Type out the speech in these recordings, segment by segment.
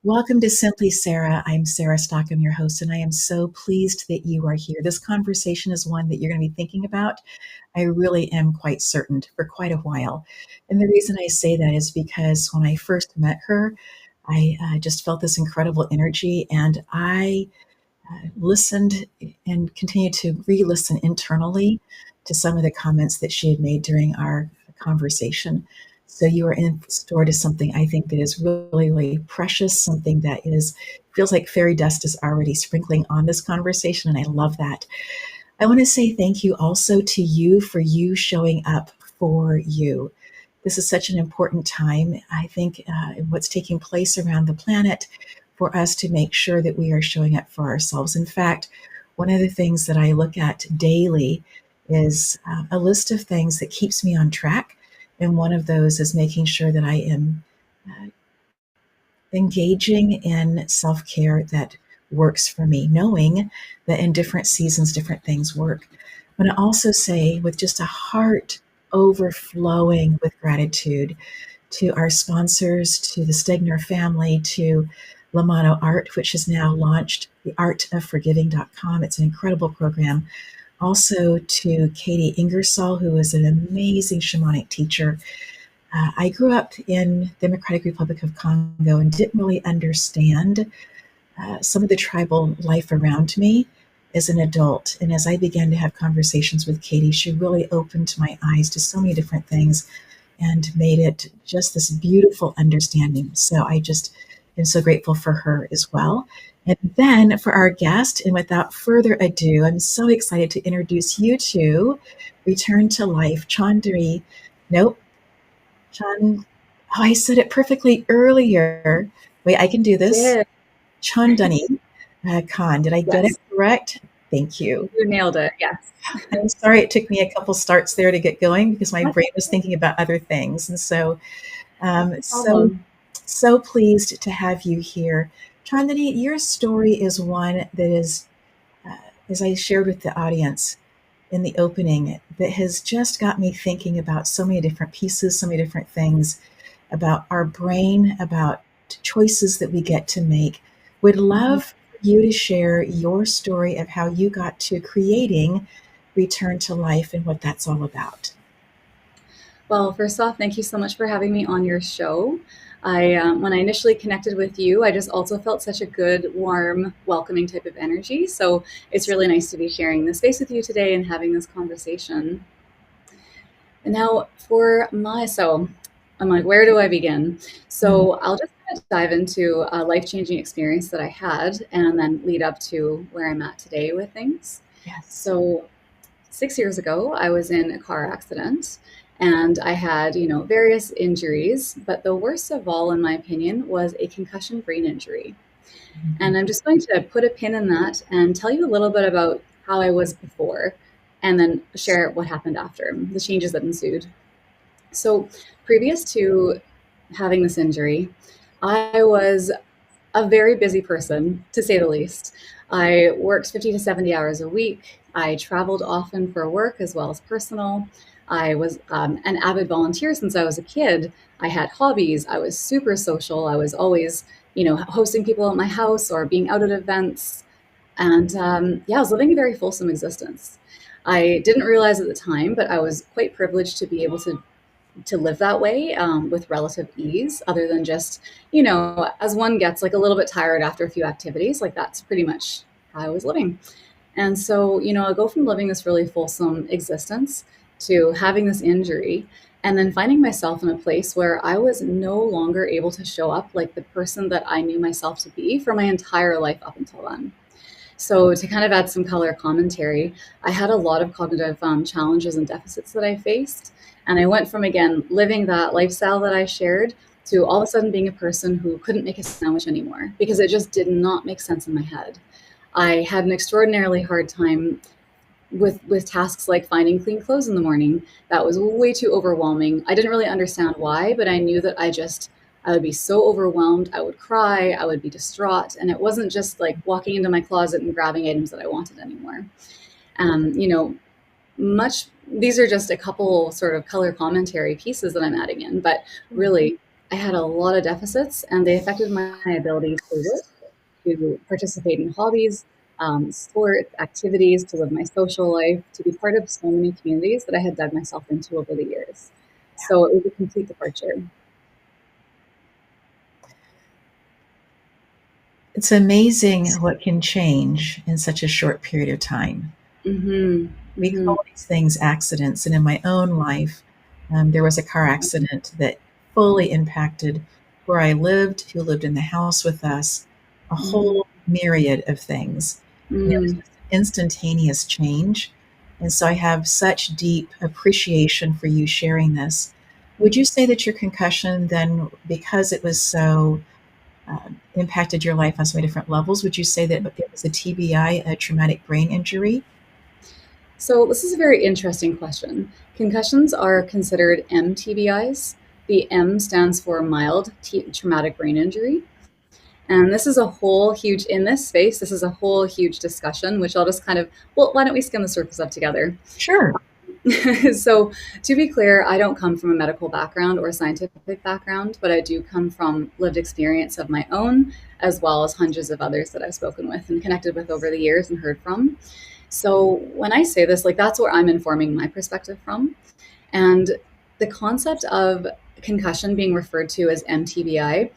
Welcome to Simply Sarah. I'm Sarah Stockham, your host, and I am so pleased that you are here. This conversation is one that you're going to be thinking about. I really am quite certain for quite a while. And the reason I say that is because when I first met her, I just felt this incredible energy, and I listened and continued to re listen internally to some of the comments that she had made during our conversation. So you are in store to something I think that is really, really precious, something that is feels like fairy dust is already sprinkling on this conversation, and I love that. I want to say thank you also to you for you showing up for you. This is such an important time, I think, what's taking place around the planet for us to make sure that we are showing up for ourselves. In fact, one of the things that I look at daily is a list of things that keeps me on track. And one of those is making sure that I am uh, engaging in self care that works for me, knowing that in different seasons, different things work. But I also say, with just a heart overflowing with gratitude to our sponsors, to the Stegner family, to Lamano Art, which has now launched theartofforgiving.com. It's an incredible program. Also to Katie Ingersoll, who is an amazing shamanic teacher. I grew up in the Democratic Republic of Congo and didn't really understand some of the tribal life around me as an adult. And as I began to have conversations with Katie, she really opened my eyes to so many different things and made it just this beautiful understanding. So I just am so grateful for her as well. And then for our guest, and without further ado, I'm so excited to introduce you to Return to Life, Chaandani. Nope, Chan. Oh, I said it perfectly earlier. Wait, I can do this. Yeah, Chaandani Khan. Did I get it yes, correct? Thank you. you nailed it. Yes. I'm sorry it took me a couple starts there to get going because my That's brain was thinking about other things. And so, not a so, problem. so pleased to have you here. Chandani, your story is one that is, uh, as I shared with the audience in the opening, that has just got me thinking about so many different pieces, so many different things about our brain, about choices that we get to make. Would Mhm. love for you to share your story of how you got to creating Return to Life and what that's all about. Well, first off, thank you so much for having me on your show. When I initially connected with you, I just also felt such a good, warm, welcoming type of energy. So it's really nice to be sharing this space with you today and having this conversation. And now so I'm like, where do I begin? Mm, So I'll just kind of dive into a life-changing experience that I had and then lead up to where I'm at today with things. yes. So 6 years ago, I was in a car accident and I had, various injuries, but the worst of all, in my opinion, was a concussion brain injury. Mhm. And I'm just going to put a pin in that and tell you a little bit about how I was before and then share what happened after, the changes that ensued. So, previous to having this injury, I was a very busy person, to say the least. I worked 50 to 70 hours a week. I traveled often for work as well as personal. I was an avid volunteer since I was a kid. I had hobbies. I was super social. I was always, hosting people at my house or being out at events. And yeah, I was living a very fulsome existence. I didn't realize at the time, but I was quite privileged to be able to live that way with relative ease, other than just, as one gets like a little bit tired after a few activities, like that's pretty much how I was living. And so, I go from living this really fulsome existence to having this injury and then finding myself in a place where I was no longer able to show up like the person that I knew myself to be for my entire life up until then. So, to kind of add some color commentary, I had a lot of cognitive challenges and deficits that I faced. And I went from, again, living that lifestyle that I shared to all of a sudden being a person who couldn't make a sandwich anymore because it just did not make sense in my head. I had an extraordinarily hard time with tasks like finding clean clothes in the morning. That was way too overwhelming. I didn't really understand why, but I knew that I would be so overwhelmed. I would cry, I would be distraught, and it wasn't just like walking into my closet and grabbing items that I wanted anymore. You know, much these are just a couple sort of color commentary pieces that I'm adding in, but really I had a lot of deficits, and they affected my ability to work, to participate in hobbies, sports, activities, to live my social life, to be part of so many communities that I had dug myself into over the years. So it was a complete departure. It's amazing what can change in such a short period of time. Mm-hmm. We Mm-hmm. call these things accidents. And in my own life, there was a car accident that fully impacted where I lived, who lived in the house with us, a Mm-hmm. whole myriad of things. And it was Mm. just instantaneous change. And so I have such deep appreciation for you sharing this. Would you say that your concussion then, because it was so impacted your life on so many different levels, would you say that it was a TBI, a traumatic brain injury? So this is a very interesting question. Concussions are considered MTBIs. The M stands for mild traumatic brain injury. And this is a whole huge, in this space, this is a whole huge discussion, which I'll just kind of, well, why don't we skim the surface up together? Sure. So, to be clear, I don't come from a medical background or a scientific background, but I do come from lived experience of my own, as well as hundreds of others that I've spoken with and connected with over the years and heard from. So, when I say this, like that's where I'm informing my perspective from. And the concept of concussion being referred to as MTBI,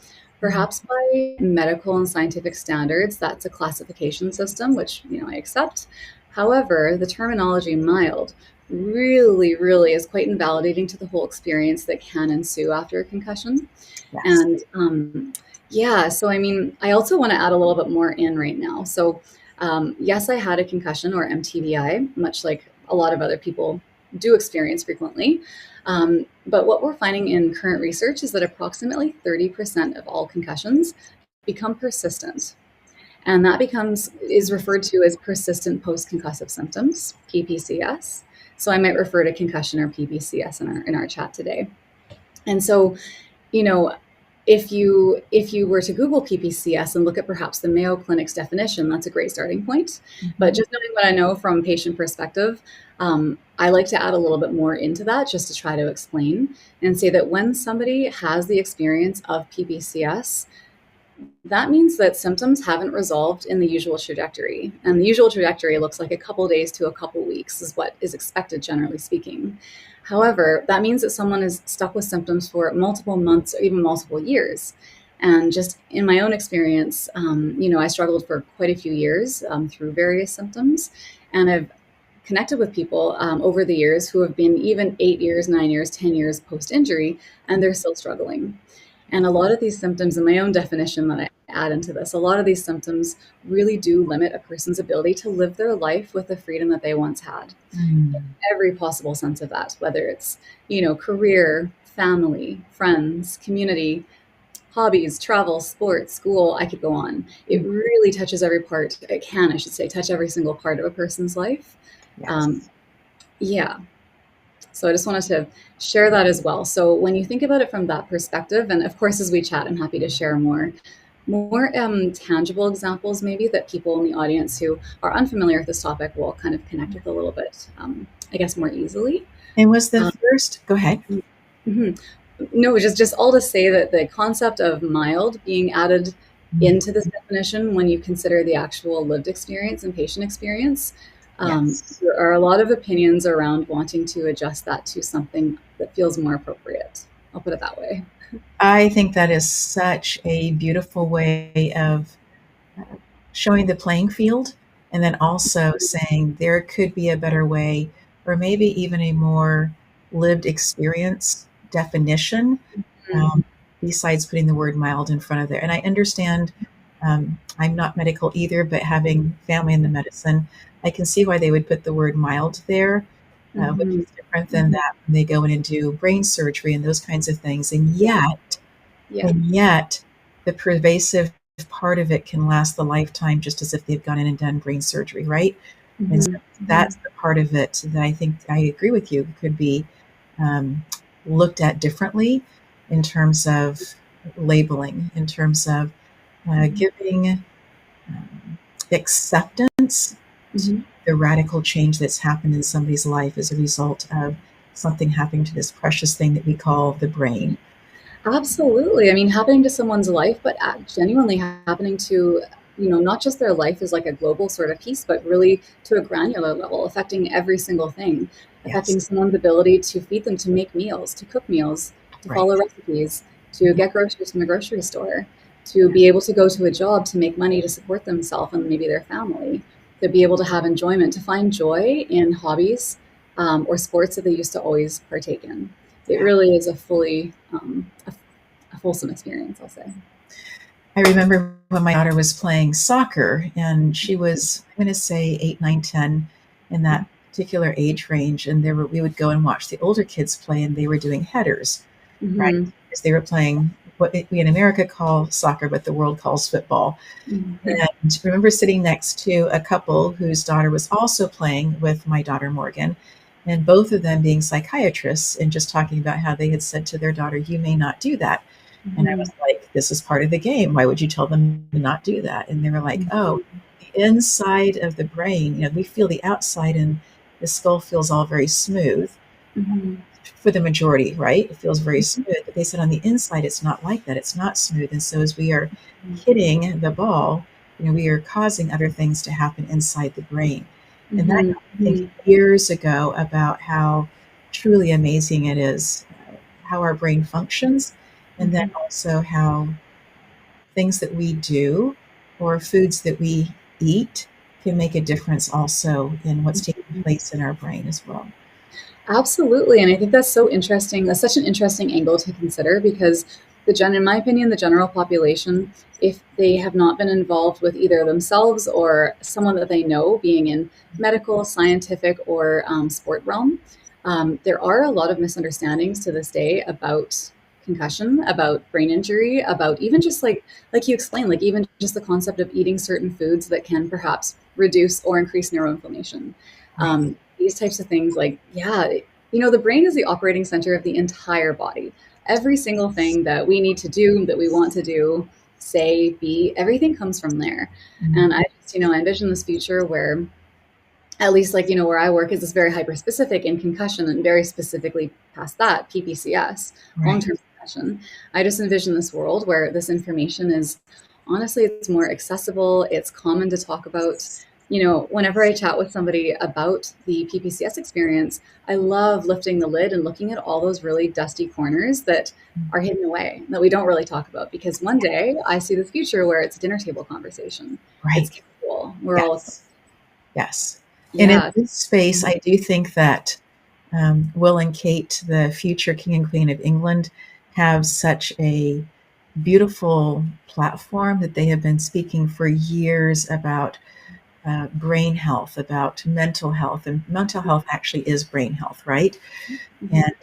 Mm, perhaps by medical and scientific standards, that's a classification system, which I accept. However, the terminology mild really is quite invalidating to the whole experience that can ensue after a concussion. yes. And yeah, so I mean, I also want to add a little bit more in right now. So, yes, I had a concussion or MTBI, much like a lot of other people do experience frequently. But what we're finding in current research is that approximately 30% of all concussions become persistent. And that becomes is referred to as persistent post-concussive symptoms, PPCS. So I might refer to concussion or PPCS in our chat today. And so, you know, if you were to Google PPCS and look at perhaps the Mayo Clinic's definition, that's a great starting point. But Mhm. just knowing what I know from patient perspective, I like to add a little bit more into that just to try to explain and say that when somebody has the experience of PPCS, that means that symptoms haven't resolved in the usual trajectory. And the usual trajectory looks like a couple days to a couple weeks, is what is expected, generally speaking. However, that means that someone is stuck with symptoms for multiple months or even multiple years. And just in my own experience, I struggled for quite a few years through various symptoms. And I've connected with people over the years who have been even 8 years, 9 years, 10 years post injury, and they're still struggling. And a lot of these symptoms, in my own definition that I add into this, a lot of these symptoms really do limit a person's ability to live their life with the freedom that they once had. Mm. Every possible sense of that, whether it's, career, family, friends, community, hobbies, travel, sports, school, I could go on. It Mm. really touches every part, it can, I should say, touch every single part of a person's life. Um, Yes. yeah. So I just wanted to share that as well. So when you think about it from that perspective, and of course, as we chat, I'm happy to share more tangible examples, maybe that people in the audience who are unfamiliar with this topic will kind of connect with a little bit, I guess, more easily. And was the Um, first go ahead. mhm. No, just all to say that the concept of mild being added Mm. into this definition when you consider the actual lived experience and patient experience. Yes. There are a lot of opinions around wanting to adjust that to something that feels more appropriate. I'll put it that way. I think that is such a beautiful way of showing the playing field, and then also saying there could be a better way, or maybe even a more lived experience definition, Mm, um, besides putting the word mild in front of there. And I understand, I'm not medical either, but having family in the medicine, I can see why they would put the word mild there, which mhm, is different than mhm. that when they go in and do brain surgery and those kinds of things. Yeah, yeah. And yet, the pervasive part of it can last the lifetime just as if they've gone in and done brain surgery, right? And so Mhm, mhm, that's the part of it that I think I agree with you could be um, looked at differently in terms of labeling, in terms of mhm, giving um, acceptance to mhm. the radical change that's happened in somebody's life as a result of something happening to this precious thing that we call the brain. Absolutely. I mean, happening to someone's life, but genuinely happening to, not just their life as like a global sort of piece, but really to a granular level, affecting every single thing, affecting Yes, someone's ability to feed them, to make meals, to cook meals, to right. follow recipes, to Mhm. get groceries from the grocery store, to be able to go to a job to make money to support themselves and maybe their family, to be able to have enjoyment, to find joy in hobbies or sports that they used to always partake in. It Yeah. really is a fully a wholesome experience, I'll say. I remember when my daughter was playing soccer, and she was, I'm going to say 8, 9, 10, in that particular age range. And we would go and watch the older kids play, and they were doing headers, right? Mhm. Because they were playing what we in America call soccer, but the world calls football. Mhm. And I remember sitting next to a couple whose daughter was also playing with my daughter Morgan, and both of them being psychiatrists and just talking about how they had said to their daughter, "You may not do that." And I was Mhm. like, "This is part of the game. Why would you tell them to not do that?" And they were like, "Oh, Mhm. the inside of the brain, we feel the outside, and the skull feels all very smooth Mhm. for the majority, right? It feels very Mhm. smooth. But they said on the inside, it's not like that. It's not smooth. And so as we are hitting the ball, we are causing other things to happen inside the brain. And that Mhm. got me thinking Mhm. years ago about how truly amazing it is, how our brain functions, and then Mhm. also how things that we do or foods that we eat can make a difference also in what's taking place in our brain as well. Absolutely, and I think that's so interesting. That's such an interesting angle to consider because in my opinion, the general population, if they have not been involved with either themselves or someone that they know, being in medical, scientific, or sport realm, there are a lot of misunderstandings to this day about concussion, about brain injury, about even just like you explained, like even just the concept of eating certain foods that can perhaps reduce or increase neuroinflammation. Right. These types of things, like, yeah, the brain is the operating center of the entire body. Every single thing that we need to do, that we want to do, say, be, everything comes from there. Mhm. And I just, envision this future where, at least like, where I work is this very hyper specific in concussion and very specifically past that, PPCS, long Right. term concussion. I just envision this world where this information is honestly, it's more accessible, it's common to talk about. Whenever I chat with somebody about the PPCS experience, I love lifting the lid and looking at all those really dusty corners that are hidden away that we don't really talk about. Because one day I see this future where it's a dinner table conversation. It's Right. casual. We're all, Yes. Yes. And in yeah. this space, I do think that Will and Kate, the future King and Queen of England, have such a beautiful platform that they have been speaking for years about brain health, about mental health. And mental health actually is brain health, right? Mhm. And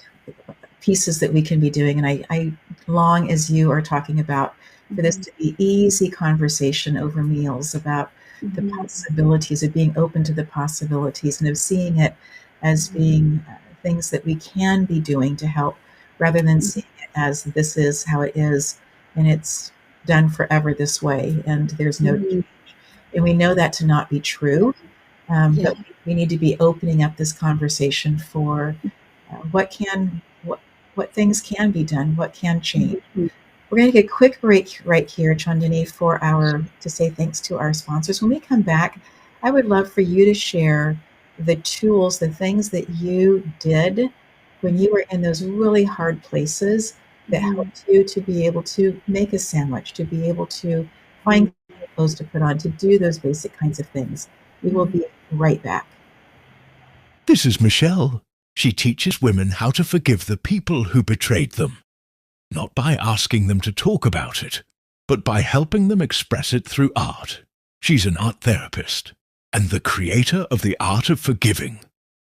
pieces that we can be doing. And I long, as you are talking about, for this Mhm. to be easy conversation over meals about the Mhm. possibilities of being open to the possibilities and of seeing it as Mhm. being things that we can be doing to help rather than seeing it as this is how it is and it's done forever this way and there's no Mhm. and we know that to not be Yeah. true, Yeah. but we need to be opening up this conversation for what can what things can be done, what can change. Mhm. We're going to take a quick break right here, Chandani, for our to say thanks to our sponsors. When we come back, I would love for you to share the tools, the things that you did when you were in those really hard places that Mhm. helped you to be able to make a sandwich, to be able to Mhm. find clothes to put on, to do those basic kinds of things. We will Mhm. be right back. This is Michelle. She teaches women how to forgive the people who betrayed them, not by asking them to talk about it, but by helping them express it through art. She's an art therapist and the creator of the art of forgiving,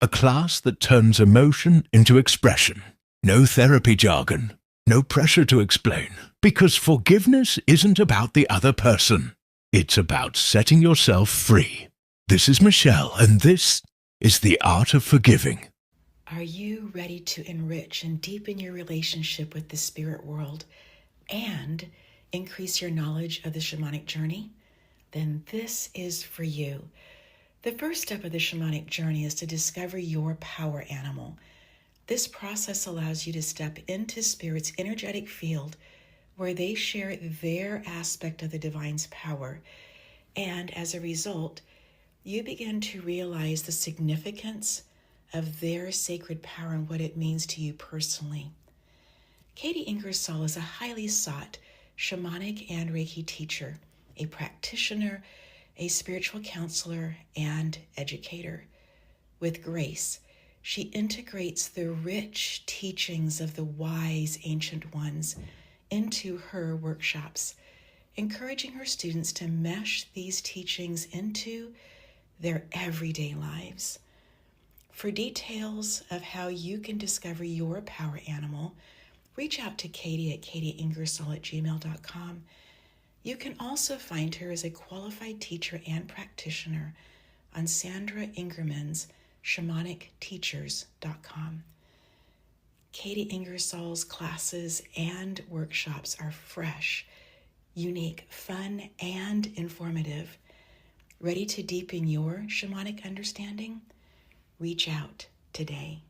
a class that turns emotion into expression. No therapy jargon, no pressure to explain, because forgiveness isn't about the other person. It's about setting yourself free. This is Michelle, and this is the art of forgiving. Are you ready to enrich and deepen your relationship with the spirit world and increase your knowledge of the shamanic journey? Then this is for you. The first step of the shamanic journey is to discover your power animal. This process allows you to step into Spirit's energetic field where they share their aspect of the divine's power. And as a result, you begin to realize the significance of their sacred power and what it means to you personally. Katie Ingersoll is a highly sought shamanic and Reiki teacher, a practitioner, a spiritual counselor, and educator. With grace, she integrates the rich teachings of the wise ancient ones into her workshops, encouraging her students to mesh these teachings into their everyday lives. For details of how you can discover your power animal, reach out to Katie at katieingersoll@gmail.com. You can also find her as a qualified teacher and practitioner on Sandra Ingerman's shamanicteachers.com. Katie Ingersoll's classes and workshops are fresh, unique, fun, and informative. Ready to deepen your shamanic understanding? Reach out today.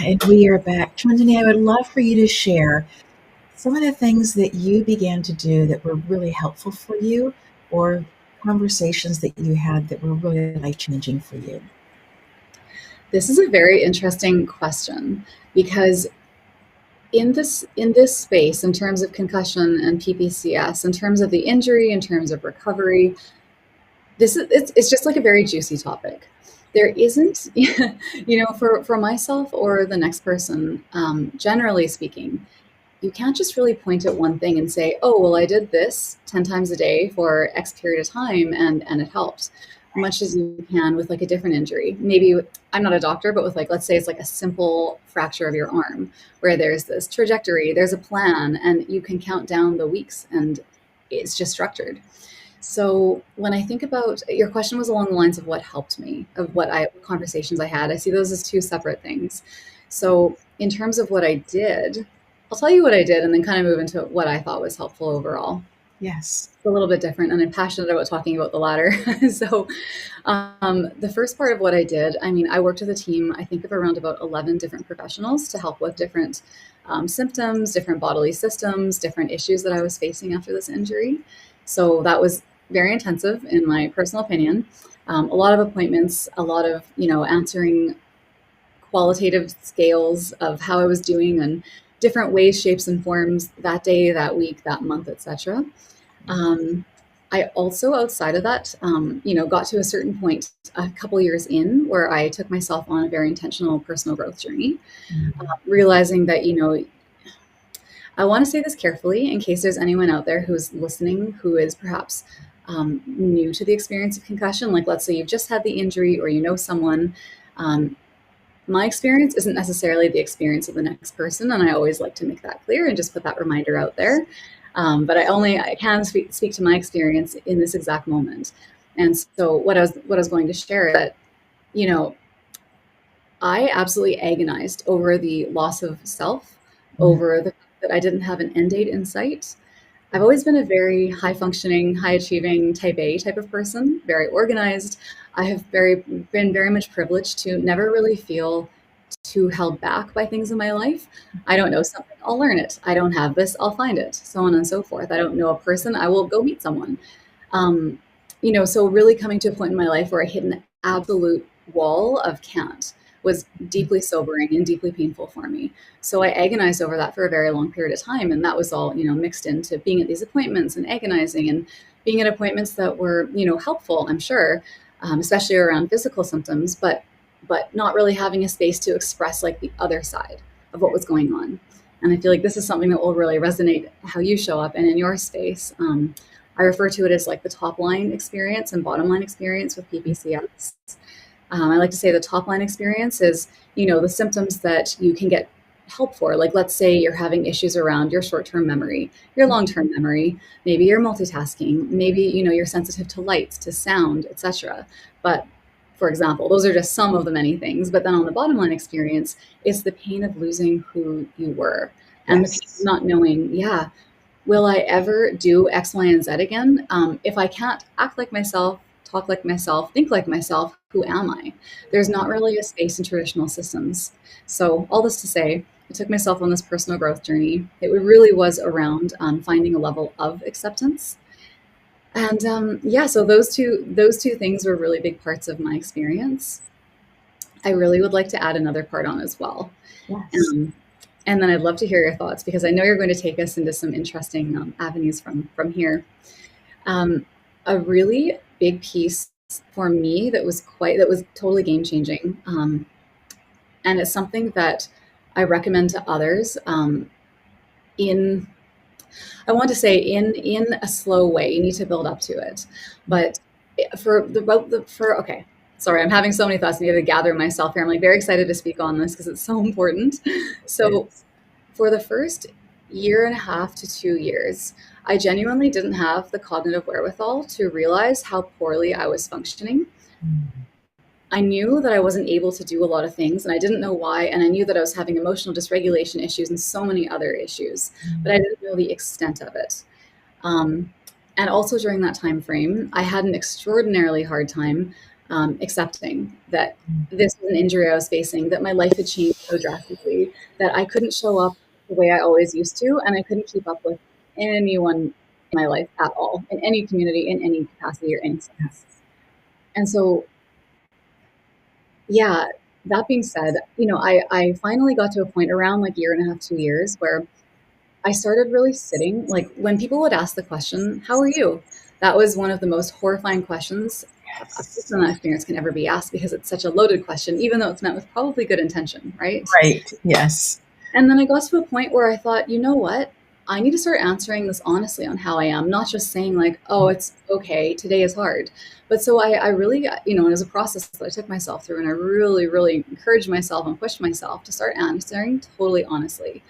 And we are back. Chaandani, I would love for you to share some of the things that you began to do that were really helpful for you, or conversations that you had that were really life-changing for you. This is a very interesting question, because in this space, in terms of concussion and PPCS, in terms of the injury, in terms of recovery, it's just like a very juicy topic. There isn't, for myself or the next person, generally speaking, you can't just really point at one thing and say, oh, well, I did this 10 times a day for X period of time and it helped. Much as you can with like a different injury. Maybe, I'm not a doctor, but with like, let's say it's like a simple fracture of your arm where there's this trajectory, there's a plan, and you can count down the weeks and it's just structured. So when I think about, your question was along the lines of what helped me, of what conversations I had. I see those as two separate things. So in terms of what I did, I'll tell you what I did and then kind of move into what I thought was helpful overall. Yes. It's a little bit different, and I'm passionate about talking about the latter. So the first part of what I did, I worked with a team, I think of around about 11 different professionals to help with different symptoms, different bodily systems, different issues that I was facing after this injury. So that was very intensive, in my personal opinion. A lot of appointments, a lot of, answering qualitative scales of how I was doing and different ways, shapes, and forms that day, that week, that month, etc. I also, outside of that, got to a certain point a couple years in where I took myself on a very intentional personal growth journey, realizing that, I want to say this carefully in case there's anyone out there who's listening who is perhaps new to the experience of concussion. Like, let's say you've just had the injury or you know someone. My experience isn't necessarily the experience of the next person, and I always like to make that clear and just put that reminder out there. But I can speak to my experience in this exact moment. And so what I was going to share is that, I absolutely agonized over the loss of self, over the fact that I didn't have an end date in sight. I've always been a very high functioning, high achieving type A type of person, very organized. I have been very much privileged to never really feel too held back by things in my life. I don't know something, I'll learn it. I don't have this, I'll find it, so on and so forth. I don't know a person, I will go meet someone. So really coming to a point in my life where I hit an absolute wall of can't was deeply sobering and deeply painful for me. So I agonized over that for a very long period of time. And that was all, mixed into being at these appointments and agonizing and being at appointments that were, helpful, I'm sure, especially around physical symptoms, but not really having a space to express like the other side of what was going on. And I feel like this is something that will really resonate how you show up and in your space. I refer to it as like the top line experience and bottom line experience with PPCS. I like to say the top line experience is, the symptoms that you can get help for. Like, let's say you're having issues around your short-term memory, your long-term memory, maybe you're multitasking, maybe, you're sensitive to lights, to sound, etc. But for example, those are just some of the many things. But then on the bottom line experience, it's the pain of losing who you were, And the piece of not knowing, will I ever do X, Y, and Z again? If I can't act like myself, talk like myself, think like myself, who am I? There's not really a space in traditional systems. So all this to say, I took myself on this personal growth journey. It really was around finding a level of acceptance. And so those two things were really big parts of my experience. I really would like to add another part on as well. Yes. And then I'd love to hear your thoughts, because I know you're going to take us into some interesting avenues from here. A really big piece for me that was totally game changing, and it's something that I recommend to others. In I want to say in a slow way. You need to build up to it, but okay. Sorry, I'm having so many thoughts. I need to gather myself here. I'm like very excited to speak on this because it's so important. So for the first year and a half to 2 years, I genuinely didn't have the cognitive wherewithal to realize how poorly I was functioning. I knew that I wasn't able to do a lot of things, and I didn't know why. And I knew that I was having emotional dysregulation issues and so many other issues, but I didn't know the extent of it. And also during that time frame, I had an extraordinarily hard time accepting that this was an injury I was facing, that my life had changed so drastically, that I couldn't show up the way I always used to, and I couldn't keep up with anyone in my life at all, in any community, in any capacity or any sense. And so, that being said, I finally got to a point around like year and a half, 2 years, where I started really sitting, like when people would ask the question, "How are you?" That was one of the most horrifying questions a person in that experience can ever be asked, because it's such a loaded question, even though it's meant with probably good intention, right? Right. Yes. And then I got to a point where I thought, you know what? I need to start answering this honestly on how I am, not just saying like, "Oh, it's okay, today is hard." But so I really, it was a process that I took myself through, and I really, really encouraged myself and pushed myself to start answering totally honestly.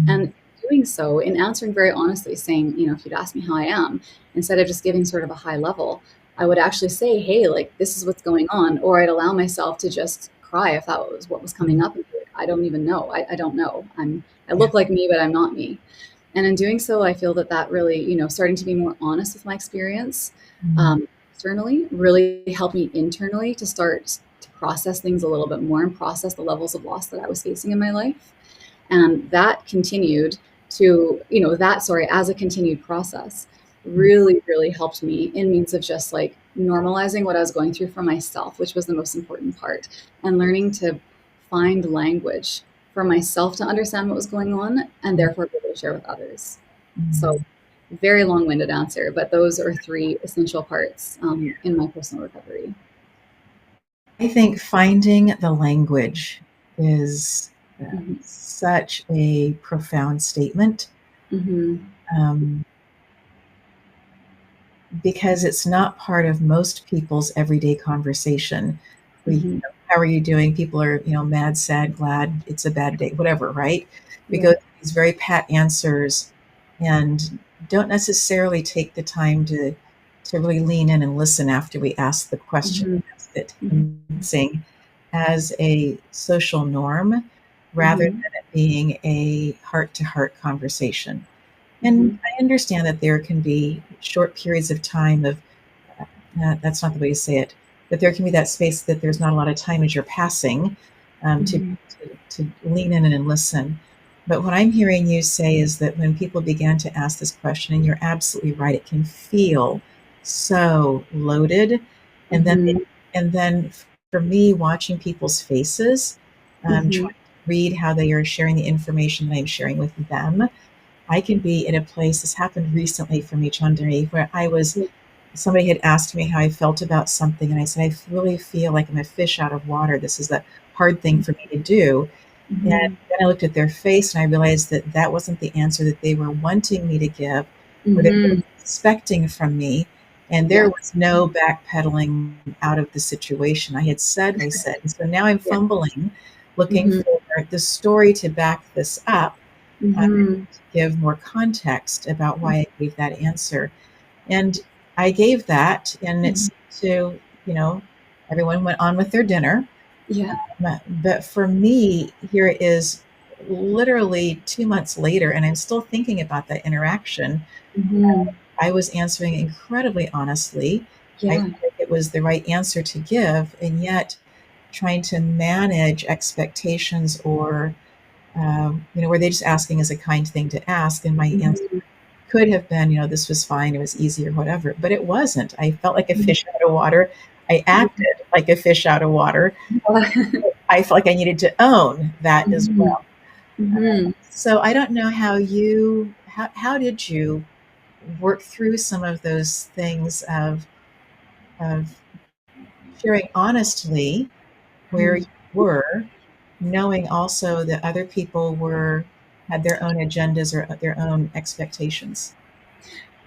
And doing so, in answering very honestly, saying, if you'd ask me how I am, instead of just giving sort of a high level, I would actually say, "Hey, like this is what's going on," or I'd allow myself to just cry if that was what was coming up. I don't even know. I don't know. I look like me, but I'm not me. And in doing so, I feel that really, starting to be more honest with my experience externally really helped me internally to start to process things a little bit more and process the levels of loss that I was facing in my life. And that continued to, as a continued process, really, really helped me in means of just like normalizing what I was going through for myself, which was the most important part, and learning to find language for myself to understand what was going on and therefore be able to share with others. So very long-winded answer, but those are 3 essential parts in my personal recovery. I think finding the language is such a profound statement, because it's not part of most people's everyday conversation. How are you doing? People are, mad, sad, glad, it's a bad day, whatever, right? We go through these very pat answers and don't necessarily take the time to really lean in and listen after we ask the question. Saying as a social norm rather than it being a heart-to-heart conversation. And I understand that there can be short periods of time of, that's not the way to say it, but there can be that space that there's not a lot of time as you're passing to lean in and listen. But what I'm hearing you say is that when people began to ask this question, and you're absolutely right, it can feel so loaded. And then for me, watching people's faces, trying to read how they are sharing the information that I'm sharing with them, I can be in a place, this happened recently for me, Chaandani, where somebody had asked me how I felt about something, and I said, I really feel like I'm a fish out of water. This is a hard thing for me to do. And then I looked at their face, and I realized that that wasn't the answer that they were wanting me to give, or they were expecting from me. And there was no backpedaling out of the situation. I had said what I said. And so now I'm fumbling, looking for the story to back this up, to give more context about why I gave that answer. And I gave that, and it seemed to, everyone went on with their dinner. But for me, here is literally 2 months later, and I'm still thinking about that interaction. Mm-hmm. I was answering incredibly honestly. I Yeah. felt like it was the right answer to give, and yet trying to manage expectations or, were they just asking as a kind thing to ask? And my answer Mm-hmm. could have been, this was fine, it was easy or whatever, but it wasn't. I felt like a fish out of water. I acted like a fish out of water. I felt like I needed to own that as Mm-hmm. well. Mm-hmm. So I don't know how did you work through some of those things of sharing honestly where you were, knowing also that other people had their own agendas or their own expectations.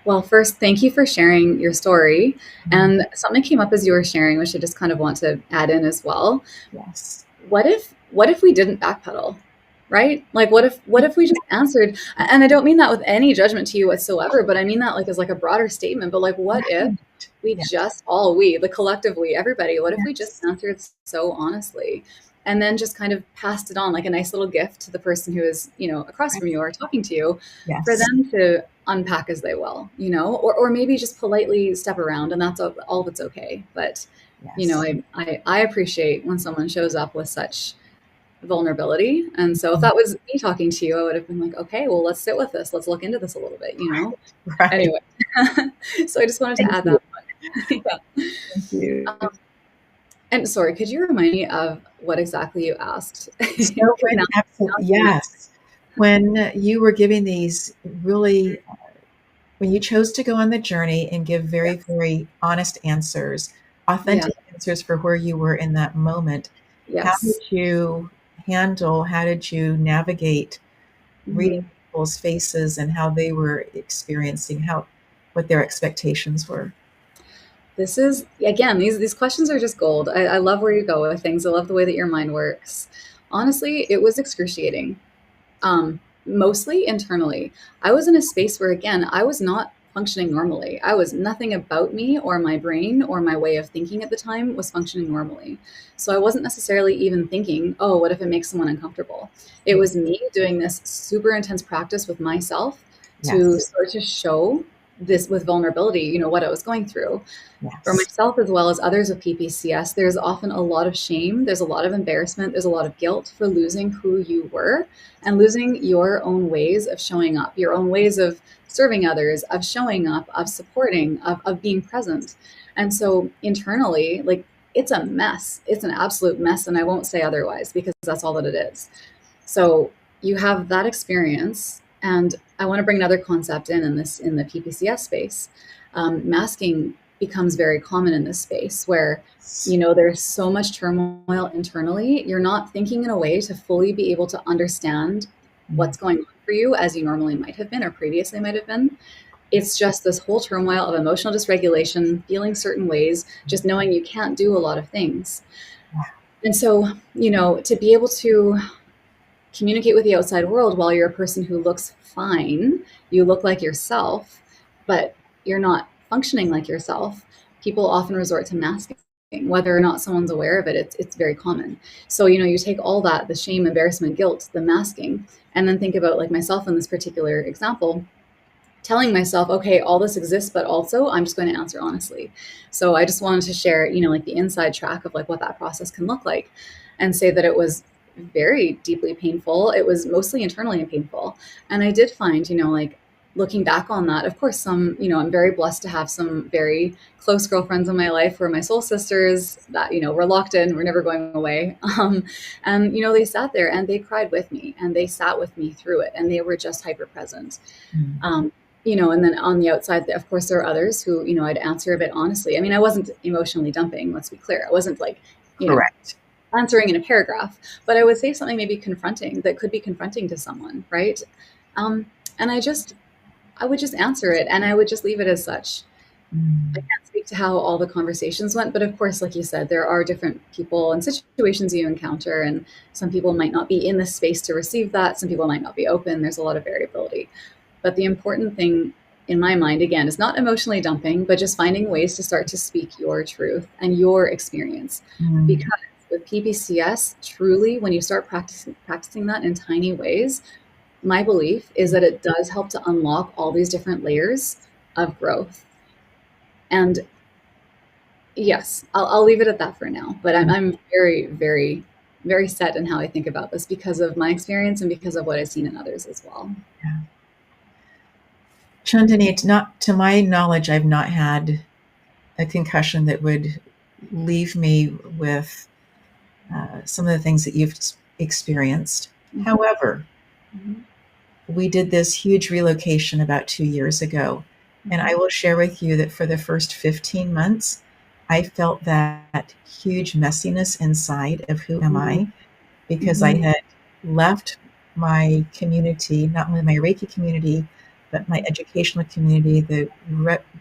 Well, first, thank you for sharing your story. Mm, And something came up as you were sharing, which I just kind of want to add in as well. yes. What if we didn't backpedal? Right? Like what if we just answered, and I don't mean that with any judgment to you whatsoever, but I mean that like as like a broader statement, but like what if Right. we Yes. just all we, the collectively, everybody, what if we just Yes. answered so honestly and then just kind of passed it on like a nice little gift to the person who is, across Right. from you or talking to you for Yes. them to unpack as they will, or maybe just politely step around and that's all that's okay. But Yes. I appreciate when someone shows up with such vulnerability. And so if Mm, that was me talking to you, I would have been like, okay, well, let's sit with this. Let's look into this a little bit. right. Anyway, so I just wanted to Thank add you. that one. Yeah. Thank you. And sorry, could you remind me of what exactly you asked? So Because now absolutely, I'm remembering. yes. When you were giving these really when you chose to go on the journey and give very, Yes. very honest answers, Yeah. authentic answers for where you were in that moment, Yes. how did you navigate reading Mhm. people's faces and how they were experiencing what their expectations were? This is again, these questions are just gold. I love where you go with things. I love the way that your mind works. Honestly, it was excruciating. Mostly internally. I was in a space where, again, I was not functioning normally. I was nothing about me or my brain or my way of thinking at the time was functioning normally. So I wasn't necessarily even thinking, oh, what if it makes someone uncomfortable? It Mm, was me doing this super intense practice with myself to yes, start to show this with vulnerability, what I was going through for yes. myself as well as others with PPCS, there's often a lot of shame, there's a lot of embarrassment, there's a lot of guilt for losing who you were and losing your own ways of showing up, your own ways of serving others, of showing up, of supporting, of being present. And so internally, like it's a mess. It's an absolute mess. And I won't say otherwise because that's all that it is. So you have that experience. And I want to bring another concept in the PPCS space. Masking becomes very common in this space where there's so much turmoil internally. You're not thinking in a way to fully be able to understand Mm, what's going on for you as you normally might have been or previously might have been. It's just this whole turmoil of emotional dysregulation, feeling certain ways, just knowing you can't do a lot of things. And so, to be able to communicate with the outside world while you're a person who looks fine, you look like yourself, but you're not functioning like yourself, people often resort to masking. Whether or not someone's aware of it, it's very common. So, you take all that, the shame, embarrassment, guilt, the masking, and then think about like myself in this particular example, telling myself, okay, all this exists, but also I'm just going to answer honestly. So I just wanted to share, like the inside track of like what that process can look like and say that it was very deeply painful. It was mostly internally painful. And I did find, like looking back on that, of course, I'm very blessed to have some very close girlfriends in my life who are my soul sisters that, we're locked in, we're never going away. And, they sat there and they cried with me and they sat with me through it and they were just hyper present. mm, Um, and then on the outside, of course, there are others who, I'd answer a bit honestly. I mean, I wasn't emotionally dumping, let's be clear. I wasn't like, you know, correct. answering in a paragraph, but I would say something maybe confronting that could be confronting to someone, right? Um, and I would just answer it and I would just leave it as such. I Mm, can't speak to how all the conversations went, but of course, like you said, there are different people and situations you encounter, and some people might not be in the space to receive that. Some people might not be open. There's a lot of variability. But the important thing in my mind, again, is not emotionally dumping, but just finding ways to start to speak your truth and your experience. mm, Because with PPCS, truly, when you start practicing that in tiny ways, my belief is that it does help to unlock all these different layers of growth. And yes, I'll leave it at that for now. But I'm very, very, very set in how I think about this because of my experience and because of what I've seen in others as well. Yeah. Chaandani, not to my knowledge, I've not had a concussion that would leave me with some of the things that you've experienced. Mhm. However, Mhm. we did this huge relocation about 2 years ago. And I will share with you that for the first 15 months, I felt that huge messiness inside of who am I, because I Mhm. had left my community, not only my Reiki community, but my educational community, the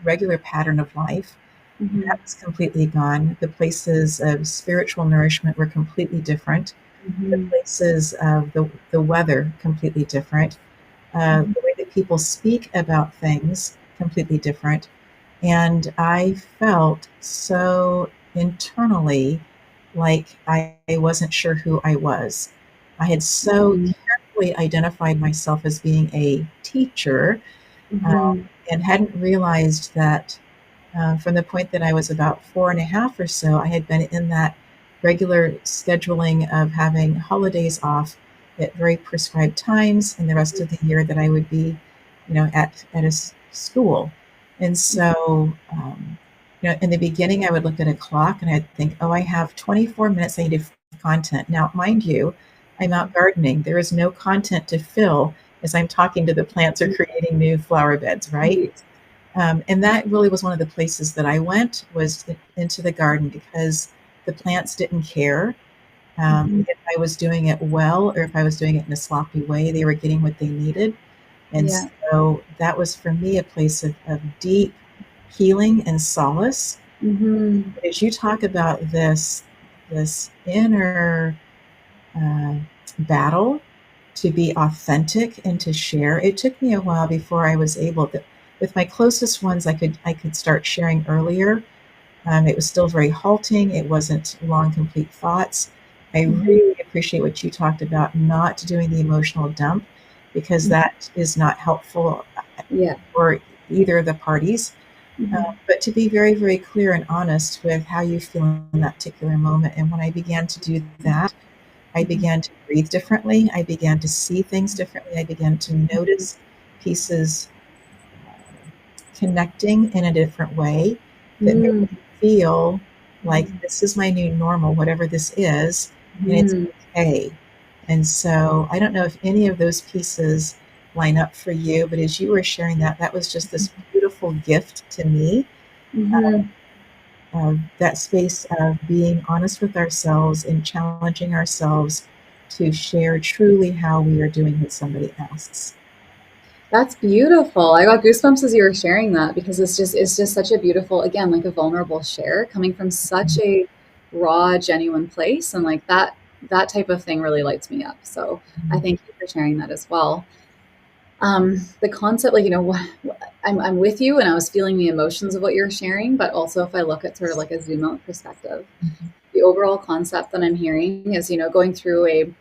regular pattern of life. Mhm. That was completely gone. The places of spiritual nourishment were completely different. The Mhm. places of the weather, completely different. Mhm. The way that people speak about things, completely different. And I felt so internally like I wasn't sure who I was. I had so Mhm. carefully identified myself as being a teacher, Mhm. and hadn't realized that from the point that I was about 4.5 or so, I had been in that regular scheduling of having holidays off at very prescribed times, and the rest of the year that I would be, at a school. And so, in the beginning, I would look at a clock and I'd think, oh, I have 24 minutes I need to content. Now, mind you, I'm out gardening. There is no content to fill as I'm talking to the plants or creating new flower beds, right? Right. And that really was one of the places that I went, was into the garden, because the plants didn't care Mhm. if I was doing it well or if I was doing it in a sloppy way. They were getting what they needed. And Yeah. so that was for me a place of deep healing and solace. Mhm. But as you talk about this inner uh, battle to be authentic and to share. It took me a while before I was able to. With my closest ones, I could start sharing earlier. It was still very halting. It wasn't long, complete thoughts. I Mhm. really appreciate what you talked about, not doing the emotional dump, because Mhm. that is not helpful Yeah. for either of the parties. Mhm. But to be very, very clear and honest with how you feel in that particular moment. And when I began to do that, I Mhm. began to breathe differently. I began to see things differently. I began to notice pieces connecting in a different way that made Mm. me feel like Mhm. this is my new normal, whatever this is, and it's Mhm. okay. And so I don't know if any of those pieces line up for you, but as you were sharing that, that was just this beautiful gift to me, Mhm. that space of being honest with ourselves and challenging ourselves to share truly how we are doing with somebody else. That's beautiful. I got goosebumps as you were sharing that because it's just such a beautiful, again, like a vulnerable share coming from such a raw, genuine place. And like that type of thing really lights me up. So I thank you for sharing that as well. The concept, like, I'm with you and I was feeling the emotions of what you're sharing, but also if I look at sort of like a zoom out perspective, the overall concept that I'm hearing is, going through a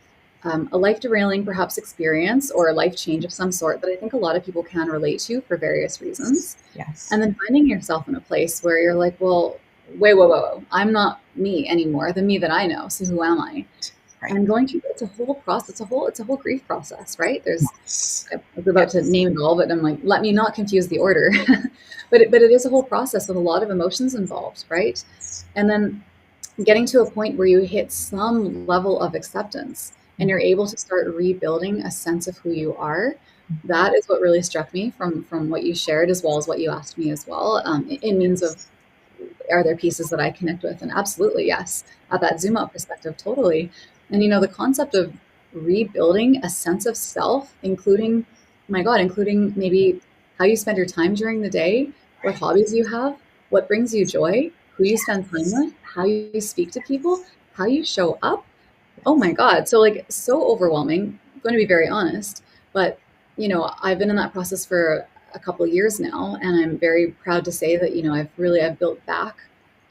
life derailing perhaps experience or a life change of some sort that I think a lot of people can relate to for various reasons. Yes. And then finding yourself in a place where you're like, well, wait, whoa, whoa, whoa. I'm not me anymore, the me that I know. So who am I? Right. And going through it's a whole process, it's a whole grief process, right? Yes. I was about to Yes. name it all, but I'm like, let me not confuse the order. but it is a whole process with a lot of emotions involved, right? And then getting to a point where you hit some level of acceptance and you're able to start rebuilding a sense of who you are. That is what really struck me from what you shared, as well as what you asked me as well, in means of, are there pieces that I connect with? And absolutely, yes, at that zoom out perspective, totally. And the concept of rebuilding a sense of self, including, my God, including maybe how you spend your time during the day, what hobbies you have, what brings you joy, who you spend time with, how you speak to people, how you show up. Oh my God. So like so overwhelming. I'm going to be very honest, but I've been in that process for a couple of years now, and I'm very proud to say that I've built back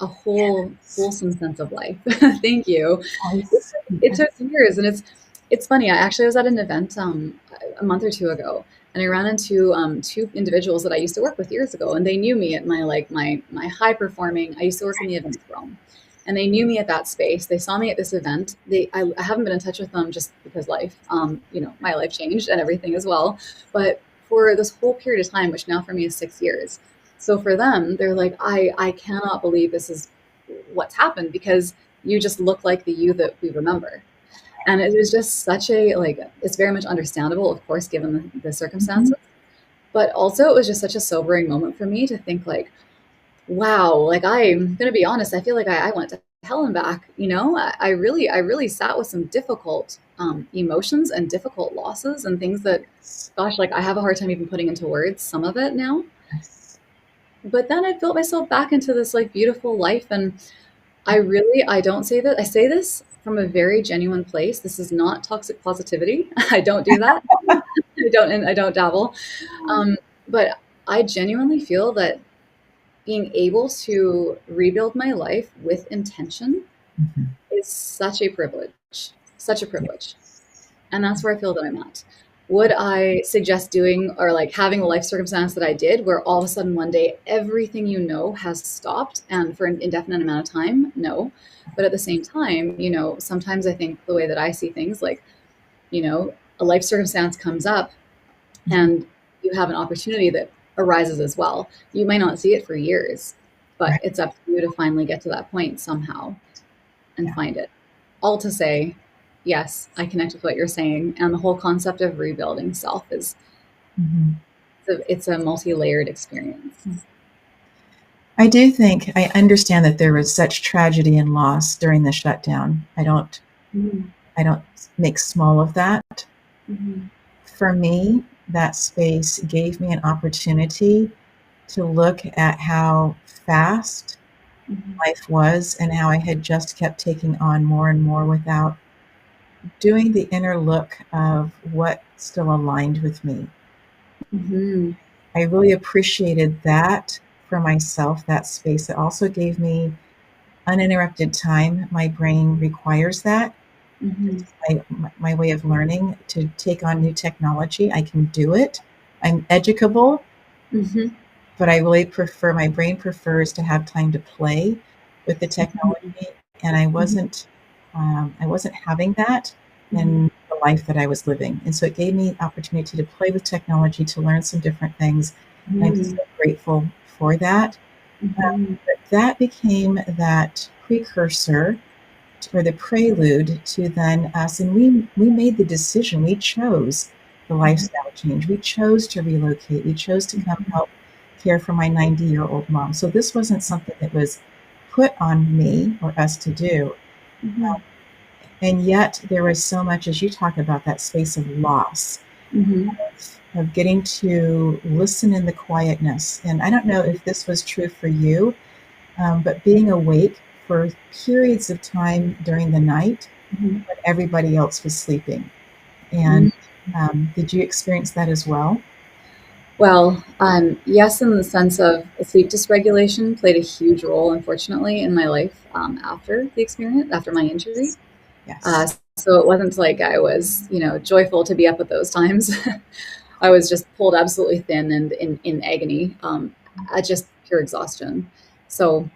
a whole wholesome sense of life. Thank you. Yes. It took years, and it's funny. I was at an event a month or two ago, and I ran into two individuals that I used to work with years ago, and they knew me at my high performing. I used to work in the events realm, and they knew me at that space. They saw me at this event. I haven't been in touch with them just because life, my life changed and everything as well. But for this whole period of time, which now for me is 6 years, so for them, they're like, I cannot believe this is what's happened because you just look like the you that we remember. And it was just such a, like, it's very much understandable, of course, given the circumstances. But also, it was just such a sobering moment for me to think, like, wow, like, I'm going to be honest, I feel like I went to hell and back. I really sat with some difficult emotions and difficult losses and things that, gosh, like, I have a hard time even putting into words some of it now. Yes. But then I built myself back into this, like, beautiful life. And I don't say that. I say this from a very genuine place. This is not toxic positivity. I don't do that. I don't dabble. Um, but I genuinely feel that being able to rebuild my life with intention Mhm. is such a privilege. And that's where I feel that I'm at. Would I suggest doing or like having a life circumstance that I did where all of a sudden one day everything you know has stopped and for an indefinite amount of time? No. But at the same time, sometimes I think the way that I see things, like, a life circumstance comes up and you have an opportunity that arises as well. You might not see it for years, but Right. it's up to you to finally get to that point somehow and Yeah. find it. All to say, yes, I connect with what you're saying. And the whole concept of rebuilding self is, Mhm. it's a multi-layered experience. I do think I understand that there was such tragedy and loss during the shutdown. I don't make small of that. Mhm. For me, that space gave me an opportunity to look at how fast Mhm. life was and how I had just kept taking on more and more without doing the inner look of what still aligned with me. Mhm. I really appreciated that for myself, that space. It also gave me uninterrupted time. My brain requires that. This Mhm. is my way of learning to take on new technology. I can do it. I'm educable, Mhm. but I really prefer, my brain prefers to have time to play with the Mhm. technology. And I wasn't having that Mhm. in the life that I was living. And so it gave me opportunity to play with technology, to learn some different things. And I'm so Mhm. grateful for that. Mhm. But that became that precursor or the prelude to then us. And we made the decision. We chose the lifestyle change. We chose to relocate. We chose to come help care for my 90-year-old mom. So this wasn't something that was put on me or us to do. Mhm. And yet there was so much, as you talk about, that space of loss, Mhm. of getting to listen in the quietness. And I don't know if this was true for you, but being awake for periods of time during the night Mhm. when everybody else was sleeping. And Mhm. did you experience that as well? Well, yes, in the sense of sleep dysregulation played a huge role, unfortunately, in my life after the experience, after my injury. Uh, Yes. so it wasn't like I was, joyful to be up at those times. I was just pulled absolutely thin and in agony, at just pure exhaustion. So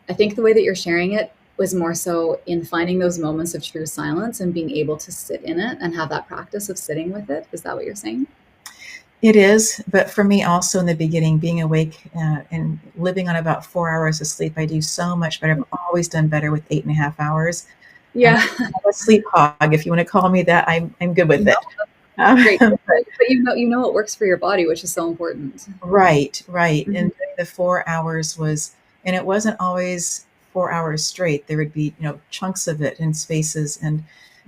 I think the way that you're sharing it was more so in finding those moments of true silence and being able to sit in it and have that practice of sitting with it. Is that what you're saying? It is, but for me also in the beginning, being awake and living on about 4 hours of sleep, I do so much better. I've always done better with 8.5 hours. I'm Yeah. a sleep hog. If you want to call me that, I'm good with No, it. great. But But you know it works for your body, which is so important. right, right. Mhm. And doing the 4 hours was, and it wasn't always 4 hours straight. There would be, chunks of it in spaces, and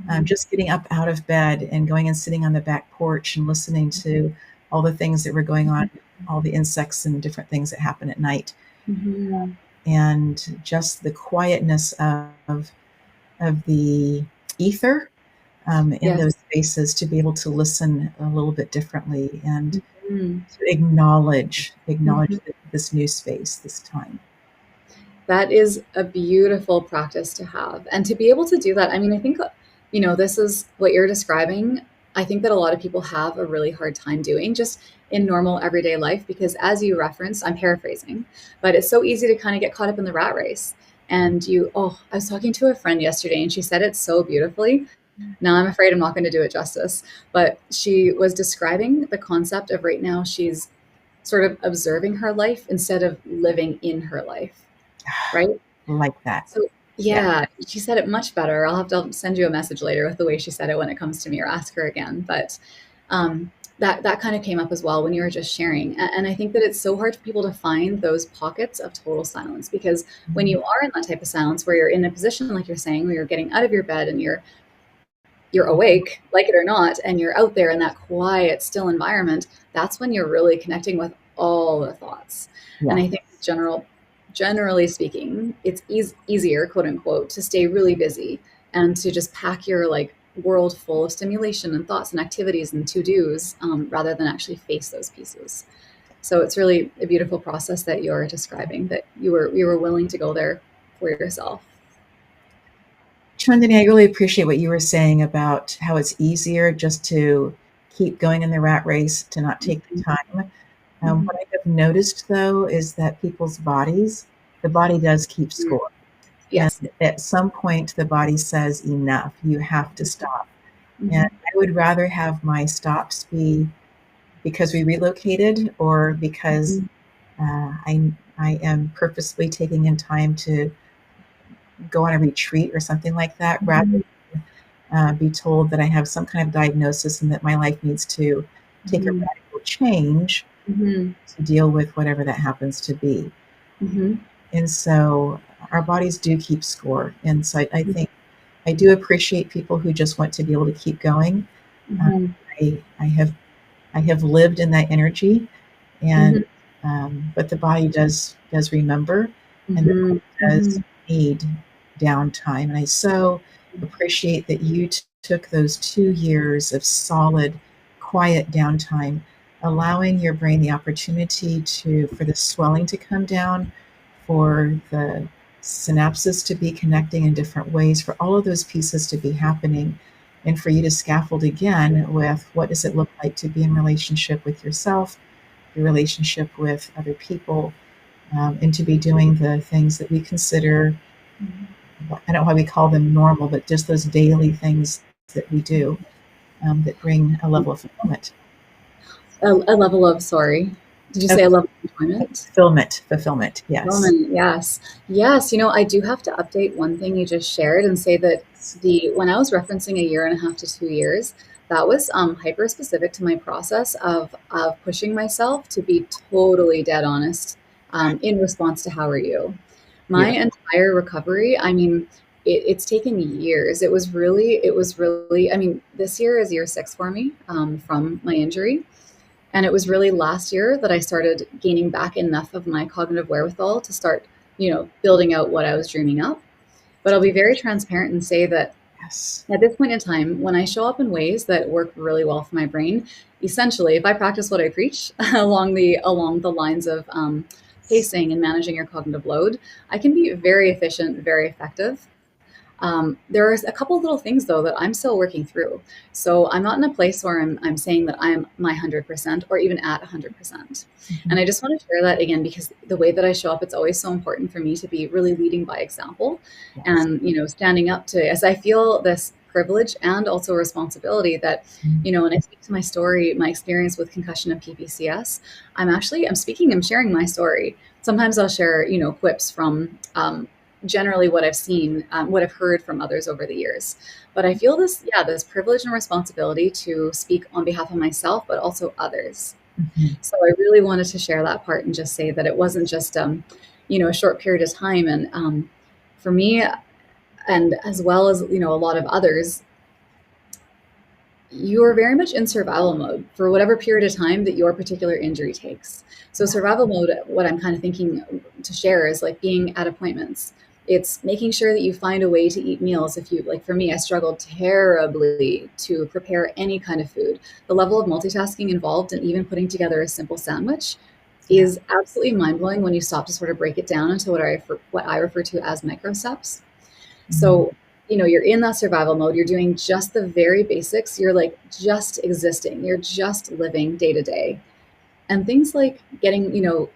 Mhm. just getting up out of bed and going and sitting on the back porch and listening to all the things that were going on, all the insects and different things that happen at night, Mhm. and just the quietness of the ether in Yes. those spaces to be able to listen a little bit differently and Mhm. to acknowledge Mhm. this new space, this time. That is a beautiful practice to have. And to be able to do that, I mean, I think, this is what you're describing. I think that a lot of people have a really hard time doing just in normal everyday life because, as you referenced, I'm paraphrasing, but it's so easy to kind of get caught up in the rat race. And I was talking to a friend yesterday and she said it so beautifully. Now I'm afraid I'm not going to do it justice, but she was describing the concept of right now she's sort of observing her life instead of living in her life, right? Like that. So Yeah. yeah, she said it much better. I'll send you a message later with the way she said it when it comes to me, or ask her again. But that kind of came up as well when you were just sharing. And I think that it's so hard for people to find those pockets of total silence because when you are in that type of silence where you're in a position like you're saying, where you're getting out of your bed and you're awake, like it or not, and you're out there in that quiet, still environment, that's when you're really connecting with all the thoughts. Yeah. And I think generally speaking, it's easier, quote unquote, to stay really busy and to just pack your like world full of stimulation and thoughts and activities and to-dos rather than actually face those pieces. So it's really a beautiful process that you're describing, that you were willing to go there for yourself. Chaandani, I really appreciate what you were saying about how it's easier just to keep going in the rat race, to not take the time. What I have noticed, though, is that the body does keep score. Yes. And at some point, the body says, enough, you have to stop. Mm-hmm. And I would rather have my stops be because we relocated or because I am purposely taking in time to go on a retreat or something like that, rather than be told that I have some kind of diagnosis and that my life needs to take a radical change to deal with whatever that happens to be. And so our bodies do keep score. And so I think I do appreciate people who just want to be able to keep going. I have lived in that energy, and but the body does remember, and the body does need downtime. And I so appreciate that you took those 2 years of solid, quiet downtime, allowing your brain the opportunity for the swelling to come down, for the synapses to be connecting in different ways, for all of those pieces to be happening, and for you to scaffold again with what does it look like to be in relationship with yourself, your relationship with other people, and to be doing the things that we consider, I don't know why we call them normal, but just those daily things that we do that bring a level of fulfillment. A level of, sorry, did you say a level of enjoyment? Fulfillment, yes. Fulfillment, yes. Yes, I do have to update one thing you just shared and say that when I was referencing 1.5 to 2 years, that was hyper specific to my process of pushing myself to be totally dead honest in response to how are you. My entire recovery, I mean, it's taken years. It was really, I mean, this year is year 6 for me from my injury. And it was really last year that I started gaining back enough of my cognitive wherewithal to start, building out what I was dreaming up. But I'll be very transparent and say that at this point in time, when I show up in ways that work really well for my brain, essentially, if I practice what I preach along the lines of pacing and managing your cognitive load, I can be very efficient, very effective. There's a couple of little things though that I'm still working through. So I'm not in a place where I'm saying that I'm my 100% or even at 100%. And I just want to share that again, because the way that I show up, it's always so important for me to be really leading by example and, standing up to, as I feel this privilege and also responsibility that, when I speak to my story, my experience with concussion and PPCS, I'm sharing my story. Sometimes I'll share, quips from, generally what I've seen, what I've heard from others over the years. But I feel this privilege and responsibility to speak on behalf of myself, but also others. So I really wanted to share that part and just say that it wasn't just, a short period of time. And for me, and as well as, a lot of others, you are very much in survival mode for whatever period of time that your particular injury takes. So survival mode, what I'm kind of thinking to share is like being at appointments. It's making sure that you find a way to eat meals. If you, like for me, I struggled terribly to prepare any kind of food. The level of multitasking involved in even putting together a simple sandwich is absolutely mind-blowing when you stop to sort of break it down into what I refer to as micro steps. So, you're in that survival mode, you're doing just the very basics, you're like just existing, you're just living day to day. And things like getting,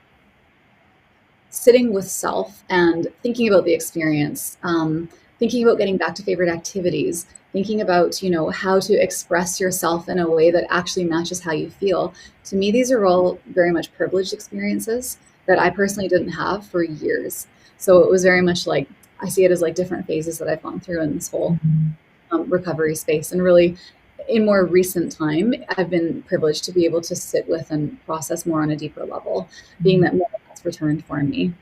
sitting with self and thinking about the experience, thinking about getting back to favorite activities, thinking about, how to express yourself in a way that actually matches how you feel. To me, these are all very much privileged experiences that I personally didn't have for years. So it was very much like, I see it as like different phases that I've gone through in this whole recovery space. And really, in more recent time, I've been privileged to be able to sit with and process more on a deeper level, being that more that's returned for me.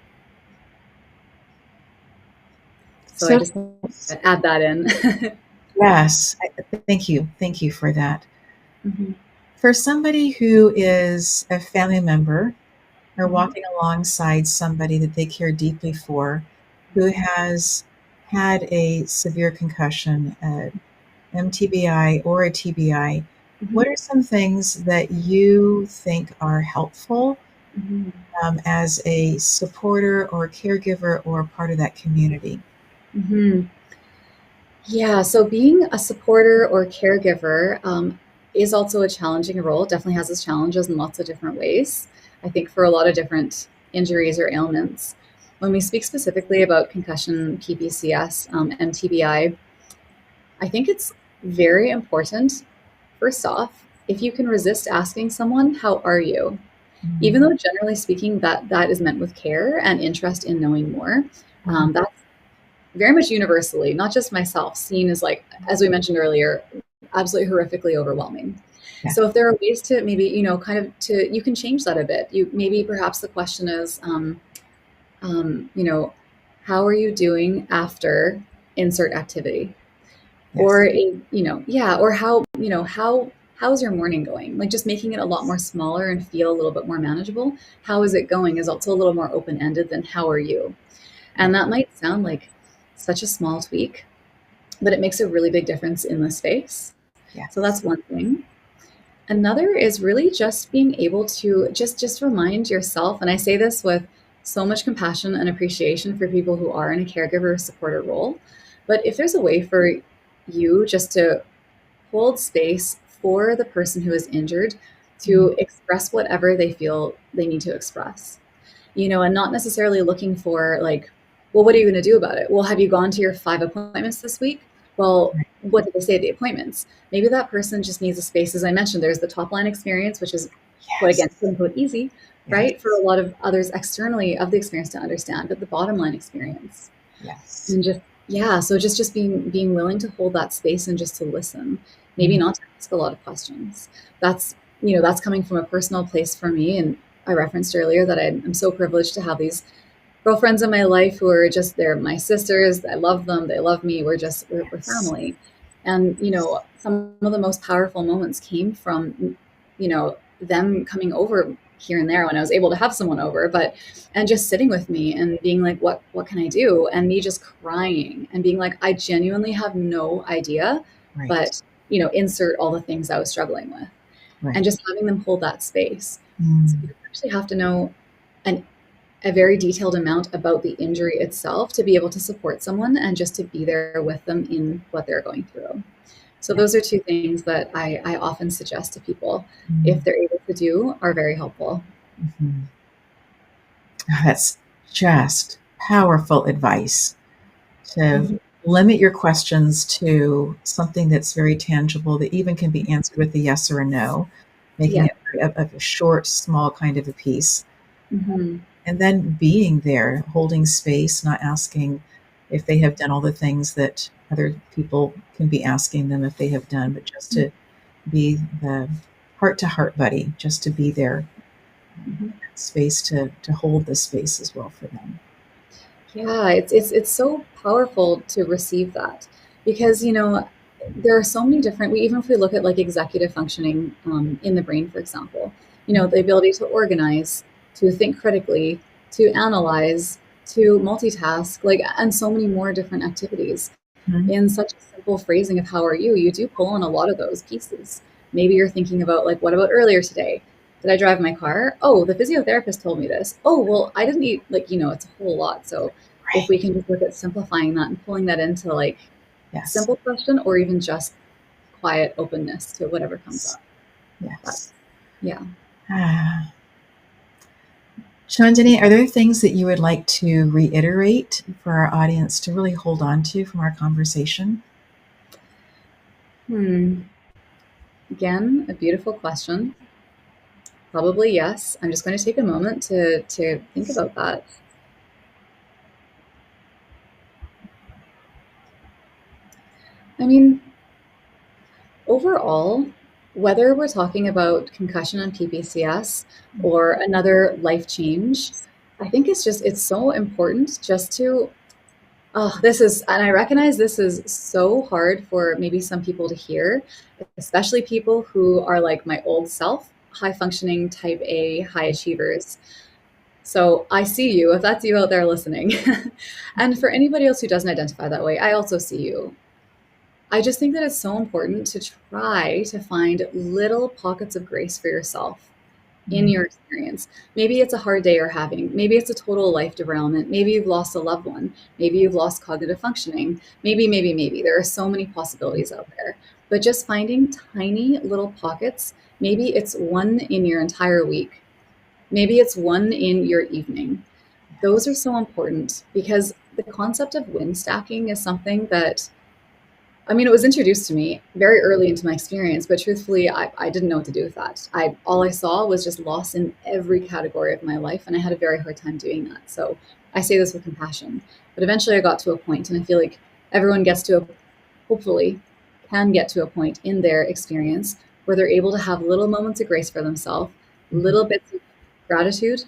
So I So, just want to add that in. yes, thank you. Thank you for that. Mm-hmm. For somebody who is a family member or Mm-hmm. walking alongside somebody that they care deeply for who has had a severe concussion, MTBI or a TBI, Mm-hmm. what are some things that you think are helpful Mm-hmm. as a supporter or caregiver or part of that community? Mm-hmm. Yeah, so being a supporter or caregiver is also a challenging role. It definitely has its challenges in lots of different ways. I think for a lot of different injuries or ailments. When we speak specifically about concussion, PPCS, MTBI, I think it's very important, first off, if you can resist asking someone, how are you? Even Mhm. though generally speaking, that is meant with care and interest in knowing more, Mhm. that's very much universally, not just myself, seen as like, as we mentioned earlier, absolutely horrifically overwhelming. Yeah. So if there are ways to maybe, you can change that a bit. You maybe perhaps the question is, um, you know, how are you doing after insert activity? Or Yes. yeah, or how's your morning going? Like just making it a lot more smaller and feel a little bit more manageable. How is it going is also a little more open ended than how are you? And Right. that might sound like such a small tweak, but it makes a really big difference in the space. So Yes. that's one thing. Another is really just being able to just remind yourself, and I say this with so much compassion and appreciation for people who are in a caregiver supporter role, but if there's a way for you just to hold space for the person who is injured Mhm. to express whatever they feel they need to express, and not necessarily looking for like, well, what are you going to do about it? Well, have you gone to your 5 appointments this week? Well, Right. what did they say at the appointments? Maybe that person just needs a space. As I mentioned, there's the top line experience, which is what Yes. again, quote unquote, easy, right? For Yes. a lot of others externally of the experience to understand, but the bottom line experience. Yes. And just, yeah, so just being willing to hold that space and just to listen, maybe Mhm. not to ask a lot of questions. That's coming from a personal place for me. And I referenced earlier that I'm so privileged to have these girlfriends in my life who are just, they're my sisters. I love them. They love me. We're Yes. family. And, some of the most powerful moments came from, them coming over here and there when I was able to have someone over, and just sitting with me and being like, what can I do? And me just crying and being like, I genuinely have no idea, Right. but, insert all the things I was struggling with, and Right. just having them hold that space. So you Mm. actually have to know an a very detailed amount about the injury itself to be able to support someone and just to be there with them in what they're going through. So Yeah. those are two things that I often suggest to people, if Mm. they're able to do, are very helpful. Mhm. That's just powerful advice to Mhm. limit your questions to something that's very tangible that even can be answered with a yes or a no, making Yeah. it a short, small kind of a piece. Hmm. And then being there, holding space, not asking if they have done all the things that other people can be asking them if they have done, but just to be the heart to heart buddy, just to be there, Hmm. in that space to hold the space as well for them. Yeah, it's so powerful to receive that, because there are so many different. Even if we look at like executive functioning in the brain, for example, the ability to organize, to think critically, to analyze, to multitask, like, and so many more different activities. Mhm. In such a simple phrasing of how are you, you do pull on a lot of those pieces. Maybe you're thinking about like, what about earlier today? did I drive my car? Oh, the physiotherapist told me this. Oh, well, I didn't eat, like, it's a whole lot. So if Right. we can just look at simplifying that and pulling that into like a Yes. simple question or even just quiet openness to whatever comes up. Yes. Yeah. Chaandani, are there things that you would like to reiterate for our audience to really hold on to from our conversation? Again, a beautiful question. Probably yes. I'm just going to take a moment to think about that. I mean, overall, whether we're talking about concussion and PPCS or another life change, I think it's so important just to, and I recognize this is so hard for maybe some people to hear, especially people who are like my old self, high functioning type A, high achievers. So I see you, if that's you out there listening. And for anybody else who doesn't identify that way, I also see you. I just think that it's so important to try to find little pockets of grace for yourself in your experience. Maybe it's a hard day you're having. Maybe it's a total life derailment. Maybe you've lost a loved one. Maybe you've lost cognitive functioning. Maybe. There are so many possibilities out there. But just finding tiny little pockets, maybe it's one in your entire week. Maybe it's one in your evening. Those are so important because the concept of win stacking is something that, it was introduced to me very early into my experience, but truthfully, I didn't know what to do with that. All I saw was just loss in every category of my life, and I had a very hard time doing that. So I say this with compassion. But eventually I got to a point, and I feel like everyone hopefully, can get to a point in their experience where they're able to have little moments of grace for themselves, little bits of gratitude.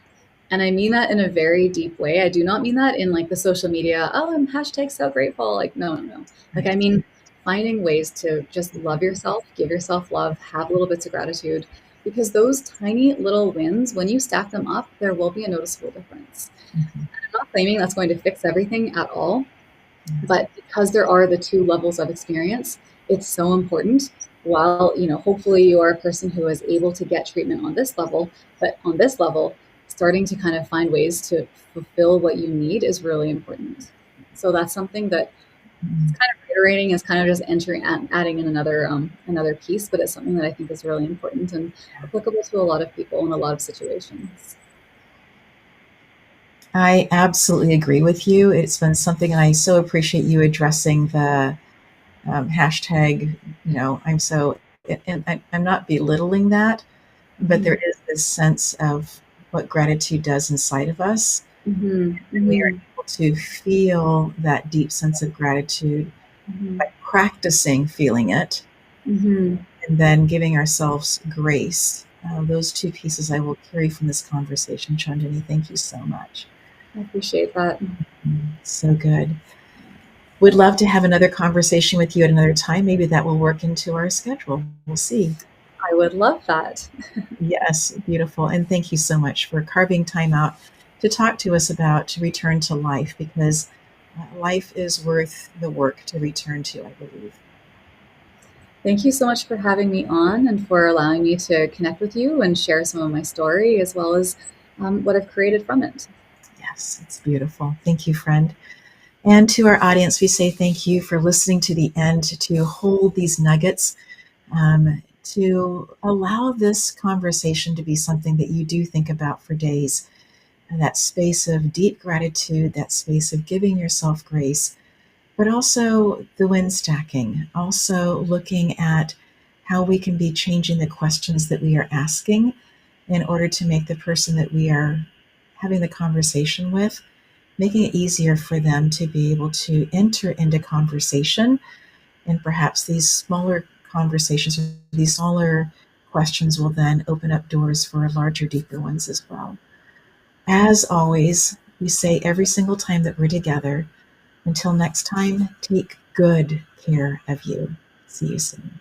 And I mean that in a very deep way. I do not mean that in like the social media, oh, I'm hashtag so grateful. Like, no. Like, I mean, finding ways to just love yourself, give yourself love, have little bits of gratitude, because those tiny little wins, when you stack them up, there will be a noticeable difference. I'm not claiming that's going to fix everything at all, but because there are the two levels of experience, it's so important. While, hopefully you are a person who is able to get treatment on this level, but on this level, starting to kind of find ways to fulfill what you need is really important. So that's something that it's kind of reiterating, is kind of just adding in another piece, but it's something that I think is really important and applicable to a lot of people in a lot of situations. I absolutely agree with you. It's been something, and I so appreciate you addressing the hashtag. I'm not belittling that, but there is this sense of what gratitude does inside of us. Mm-hmm. And we are able to feel that deep sense of gratitude by practicing feeling it and then giving ourselves grace. Those two pieces I will carry from this conversation. Chaandani, thank you so much. I appreciate that. So good. Would love to have another conversation with you at another time. Maybe that will work into our schedule. We'll see. I would love that. Yes, beautiful. And thank you so much for carving time out to talk to us about return to life, because life is worth the work to return to, I believe. Thank you so much for having me on and for allowing me to connect with you and share some of my story as well as what I've created from it. Yes, it's beautiful. Thank you, friend. And to our audience, we say thank you for listening to the end, to hold these nuggets, to allow this conversation to be something that you do think about for days. And that space of deep gratitude, that space of giving yourself grace, but also the win stacking, also looking at how we can be changing the questions that we are asking in order to make the person that we are having the conversation with, making it easier for them to be able to enter into conversation. And perhaps these smaller conversations, or these smaller questions, will then open up doors for larger, deeper ones as well. As always, we say every single time that we're together, until next time, take good care of you. See you soon.